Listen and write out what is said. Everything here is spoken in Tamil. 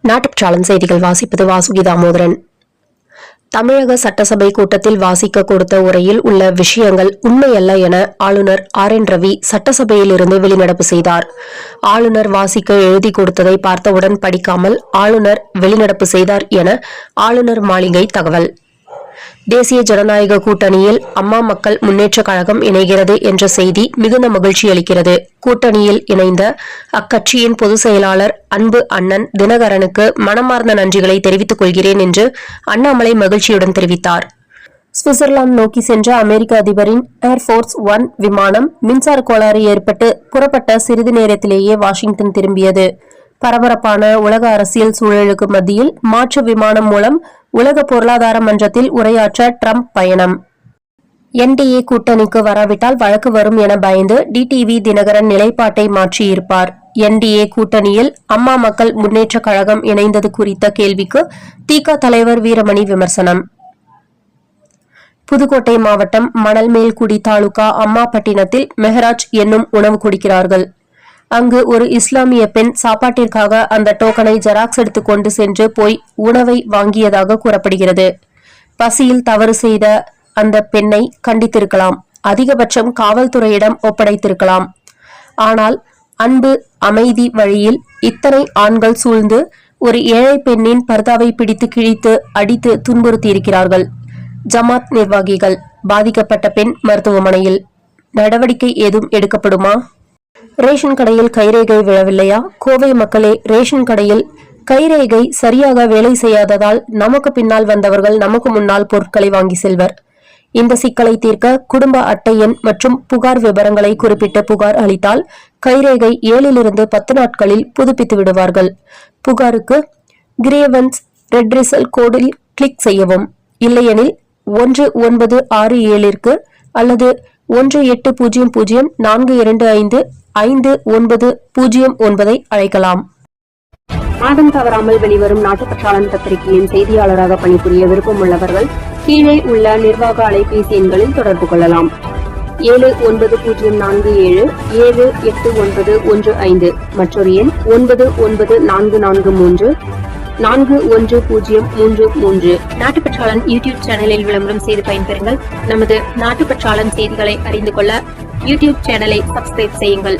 நாட்டுப்பற்றாளன் செய்திகள் வாசிப்பது வாசுகி தாமோதரன். தமிழக சட்டசபை கூட்டத்தில் வாசிக்க கொடுத்த உரையில் உள்ள விஷயங்கள் உண்மையல்ல என ஆளுநர் RN ரவி சட்டசபையில் இருந்து வெளிநடப்பு செய்தார். ஆளுநர் வாசிக்க எழுதி கொடுத்ததை பார்த்தவுடன் படிக்காமல் ஆளுநர் வெளிநடப்பு செய்தார் என ஆளுநர் மாளிகை தகவல். தேசிய ஜனநாயக கூட்டணியில் அம்மா மக்கள் முன்னேற்ற கழகம் இணைகிறது என்ற செய்தி மிகுந்த மகிழ்ச்சி அளிக்கிறது. கூட்டணியில் இணைந்த அக்கட்சியின் பொதுச் செயலாளர் அன்பு அண்ணன் தினகரனுக்கு மனமார்ந்த நன்றிகளை தெரிவித்துக் கொள்கிறேன் என்று அண்ணாமலை மகிழ்ச்சியுடன் தெரிவித்தார். சுவிட்சர்லாந்து நோக்கி சென்ற அமெரிக்க அதிபரின் ஏர்போர்ஸ் 1 விமானம் மின்சார கோளாறு ஏற்பட்டு புறப்பட்ட சிறிது நேரத்திலேயே வாஷிங்டன் திரும்பியது. பரபரப்பான உலக அரசியல் சூழலுக்கு மத்தியில் மாற்று விமானம் மூலம் உலக பொருளாதார மன்றத்தில் உரையாற்ற ட்ரம்ப் பயணம். NDA கூட்டணிக்கு வராவிட்டால் வழக்கு வரும் என பயந்து DTV தினகரன் நிலைப்பாட்டை மாற்றியிருப்பார். NDA கூட்டணியில் அம்மா மக்கள் முன்னேற்ற கழகம் இணைந்தது குறித்த கேள்விக்கு திக தலைவர் வீரமணி விமர்சனம். புதுக்கோட்டை மாவட்டம் மணல்மேல்குடி தாலுகா அம்மாப்பட்டினத்தில் மெஹராஜ் என்னும் உணவு குடிக்கிறார்கள். அங்கு ஒரு இஸ்லாமிய பெண் சாப்பாட்டிற்காக அந்த டோக்கனை ஜெராக்ஸ் எடுத்து கொண்டு சென்று போய் உணவை வாங்கியதாக கூறப்படுகிறது. பசியில் தவறு செய்த அந்த பெண்ணை கண்டித்திருக்கலாம், அதிகபட்சம் காவல்துறையிடம் ஒப்படைத்திருக்கலாம். ஆனால் அன்பு அமைதி வழியில் இத்தனை ஆண்கள் சூழ்ந்து ஒரு ஏழை பெண்ணின் பர்தாவை பிடித்து கிழித்து அடித்து துன்புறுத்தியிருக்கிறார்கள். ஜமாத் நிர்வாகிகள். பாதிக்கப்பட்ட பெண் மருத்துவமனையில். நடவடிக்கை ஏதும் எடுக்கப்படுமா? ரேஷன் கடையில் கைரேகை விழவில்லையா? கோவை மக்களே, ரேஷன் கடையில் கைரேகை சரியாக வேலை செய்யாததால் நமக்கு பின்னால் வந்தவர்கள் நமக்கு முன்னால் பொருட்களை வாங்கி செல்வர். இந்த சிக்கலை தீர்க்க குடும்ப அட்டை எண் மற்றும் புகார் விவரங்களை குறிப்பிட்டு புகார் அளித்தால் கைரேகை 7 to 10 நாட்களில் புதுப்பித்து விடுவார்கள். புகாருக்கு கிரீவன்ஸ் ரெட்ரெசல் கோடில் கிளிக் செய்யவும். இல்லையெனில் 1967 அல்லது 1800-425-5909 அழைக்கலாம். மாதம் தவறாமல் வெளிவரும் நாட்டுப்பற்றாளன் பத்திரிகையின் செய்தியாளராக பணிபுரிய விருப்பம் உள்ளவர்கள் கீழே உள்ள நிர்வாக அலைபேசி எண்களில் தொடர்பு கொள்ளலாம். 7947-78915 மற்றொரு எண் 9944341033. நாட்டுப்பற்றாளன் யூடியூப் சேனலில் விளம்பரம் செய்து பயன்பெறுங்கள். நமது நாட்டுப்பற்றாளன் செய்திகளை அறிந்து கொள்ள யூடியூப் சேனலை சப்ஸ்கிரைப் செய்யுங்கள்.